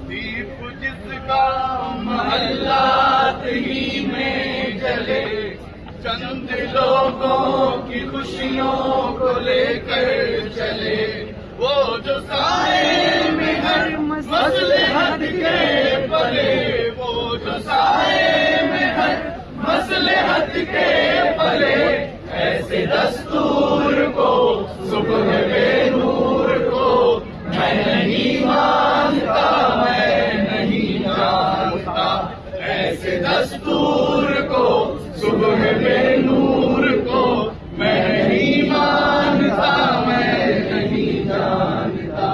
دیپ جس کا محلات ہی میں جلے، چند لوگوں کی خوشیوں کو لے کر چلے، وہ جو سائے میں ہر مصلحت کے پلے، وہ جو سائے میں ہر مصلحت کے پلے، ایسے دستور کو صبح بے نور کو میں نہیں مانتا، میں نہیں جانتا، ایسے دستور کو صبح بے نور کو میں نہیں مانتا، میں نہیں جانتا،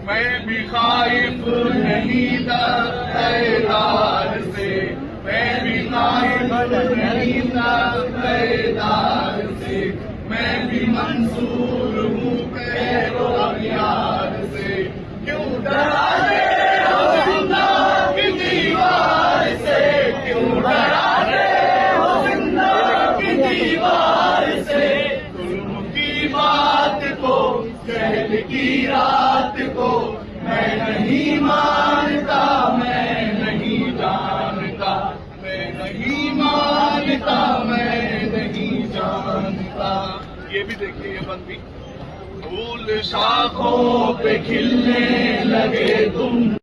میں بھی خائف نہیں دار سے، میں بھی خائف نہیں دار سے، میں بھی منصور ہوں پیرو یار سے، کیوں ڈراتے ہو زندہ کی دیوار سے، کیوں ڈراتے ہو زندہ کی دیوار سے، ظلم کی بات کو جہل کی رات کو میں نہیں مانتا، میں نہیں جانتا، میں نہیں مانتا، میں نہیں جانتا۔ یہ بھی دیکھیے، یہ بند بھی، پھول شاخوں پہ کھلنے لگے تم